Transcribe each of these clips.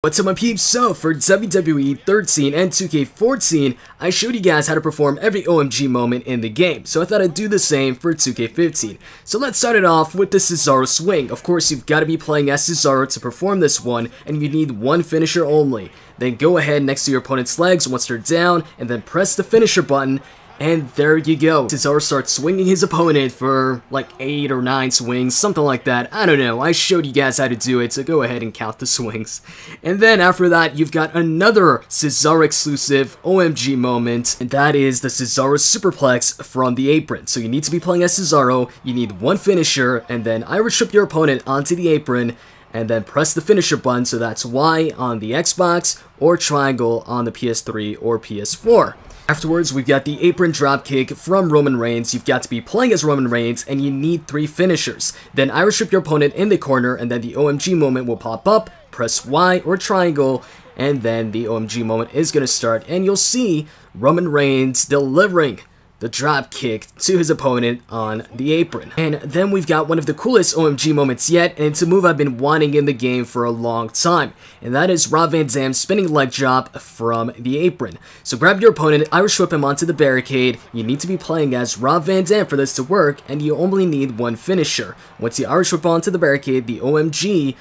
What's up my peeps? So for WWE 13 and 2K14, I showed you guys how to perform every OMG moment in the game, so I thought I'd do the same for 2K15. So let's start it off with the Cesaro Swing. Of course, you've got to be playing as Cesaro to perform this one, and you need one finisher only. Then go ahead next to your opponent's legs once they're down, and then press the finisher button. And there you go. Cesaro starts swinging his opponent for like 8 or 9 swings, something like that. I don't know. I showed you guys how to do it, so go ahead and count the swings. And then after that, you've got another Cesaro exclusive OMG moment, and that is the Cesaro superplex from the apron. So you need to be playing as Cesaro, you need one finisher, and then Irish whip your opponent onto the apron, and then press the finisher button, so that's Y on the Xbox, or triangle on the PS3 or PS4. Afterwards, we've got the apron dropkick from Roman Reigns. You've got to be playing as Roman Reigns, and you need 3 finishers. Then Irish whip your opponent in the corner, and then the OMG moment will pop up. Press Y or triangle, and then the OMG moment is going to start, and you'll see Roman Reigns delivering the drop kick to his opponent on the apron. And then we've got one of the coolest OMG moments yet, and it's a move I've been wanting in the game for a long time, and that is Rob Van Dam's spinning leg drop from the apron. So grab your opponent, Irish whip him onto the barricade. You need to be playing as Rob Van Dam for this to work, and you only need one finisher. Once you Irish whip onto the barricade, the OMG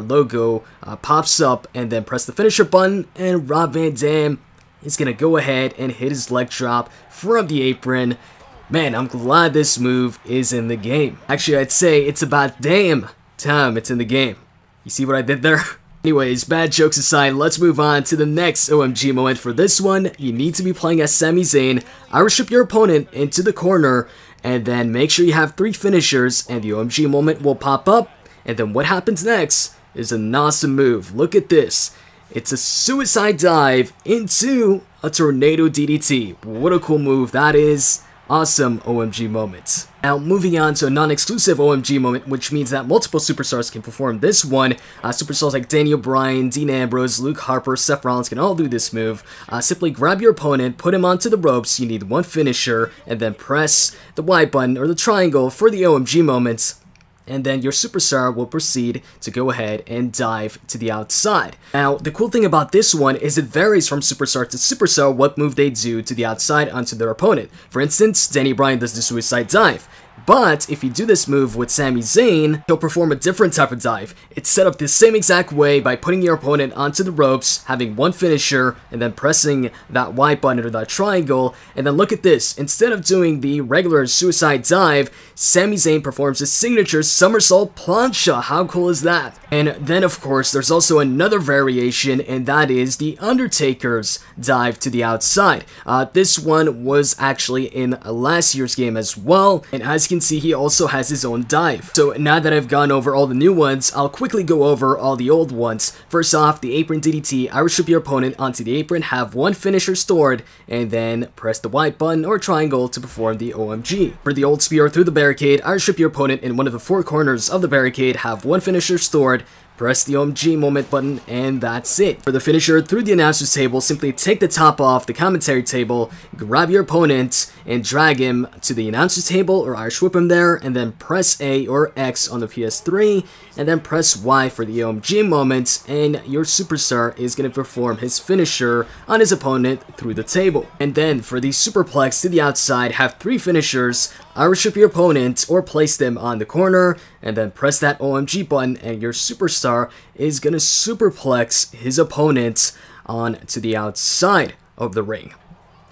logo pops up, and then press the finisher button, and Rob Van Dam is going to go ahead and hit his leg drop from the apron. Man, I'm glad this move is in the game. Actually, I'd say it's about damn time it's in the game. You see what I did there? Anyways, bad jokes aside, let's move on to the next OMG moment. For this one, you need to be playing as Sami Zayn. Irish whip your opponent into the corner, and then make sure you have 3 finishers, and the OMG moment will pop up. And then what happens next is an awesome move. Look at this. It's a suicide dive into a tornado DDT. What a cool move that is. Awesome OMG moment. Now moving on to a non-exclusive OMG moment, which means that multiple superstars can perform this one. Superstars like Daniel Bryan, Dean Ambrose, Luke Harper, Seth Rollins can all do this move. Simply grab your opponent, put him onto the ropes, you need one finisher, and then press the Y button or the triangle for the OMG moments. And then your superstar will proceed to go ahead and dive to the outside. Now, the cool thing about this one is it varies from superstar to superstar what move they do to the outside onto their opponent. For instance, Danny Bryan does the suicide dive. But if you do this move with Sami Zayn, he'll perform a different type of dive. It's set up the same exact way by putting your opponent onto the ropes, having one finisher, and then pressing that Y button or that triangle. And then look at this. Instead of doing the regular suicide dive, Sami Zayn performs his signature summersault plancha. How cool is that? And then, of course, there's also another variation, and that is the Undertaker's dive to the outside. This one was actually in last year's game as well, and as you can see, he also has his own dive. So now that I've gone over all the new ones, I'll quickly go over all the old ones. First off, the Apron DDT. Irish whip your opponent onto the apron, have one finisher stored, and then press the Y button or triangle to perform the OMG. For the old spear through the barricade, Irish whip your opponent in one of the 4 corners of the barricade, have one finisher stored, press the OMG moment button, and that's it. For the finisher through the announcer's table, simply take the top off the commentary table, grab your opponent, and drag him to the announcer's table or Irish whip him there, and then press A or X on the PS3, and then press Y for the OMG moment, and your superstar is going to perform his finisher on his opponent through the table. And then for the superplex to the outside, have 3 finishers, Irish whip your opponent or place them on the corner, and then press that OMG button, and your superstar is going to superplex his opponent on to the outside of the ring.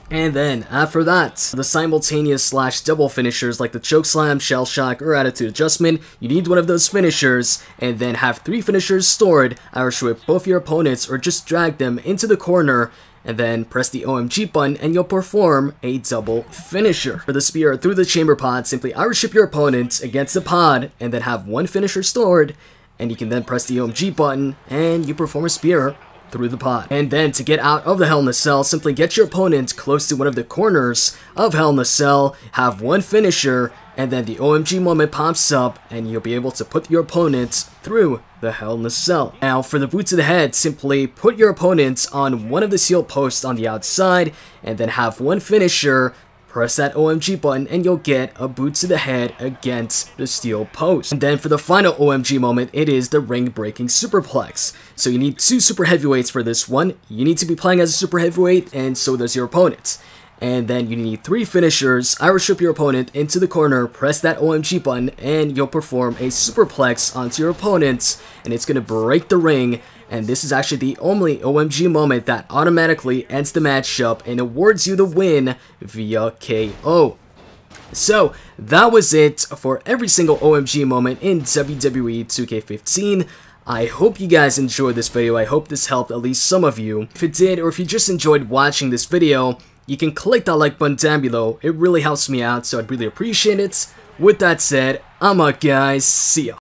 And then, after that, the simultaneous / double finishers like the chokeslam, Shellshock, or attitude adjustment, you need one of those finishers, and then have 3 finishers stored, Irish whip both your opponents or just drag them into the corner, and then press the OMG button and you'll perform a double finisher. For the spear through the chamber pod, simply Irish whip your opponent against the pod, and then have one finisher stored, and you can then press the OMG button, and you perform a spear through the pod. And then to get out of the Hell in a Cell, simply get your opponent close to one of the corners of Hell in a Cell, have one finisher, and then the OMG moment pops up, and you'll be able to put your opponent through the Hell in a Cell. Now, for the boot to the head, simply put your opponent on one of the sealed posts on the outside, and then have one finisher, press that OMG button and you'll get a boot to the head against the steel post. And then for the final OMG moment, it is the ring breaking superplex. So you need 2 super heavyweights for this one. You need to be playing as a super heavyweight, and so does your opponent. And then you need 3 finishers. Irish whip your opponent into the corner, press that OMG button, and you'll perform a superplex onto your opponent, and it's going to break the ring. And this is actually the only OMG moment that automatically ends the matchup and awards you the win via KO. So that was it for every single OMG moment in WWE 2K15. I hope you guys enjoyed this video. I hope this helped at least some of you. If it did, or if you just enjoyed watching this video, you can click that like button down below. It really helps me out, so I'd really appreciate it. With that said, I'm out, guys. See ya.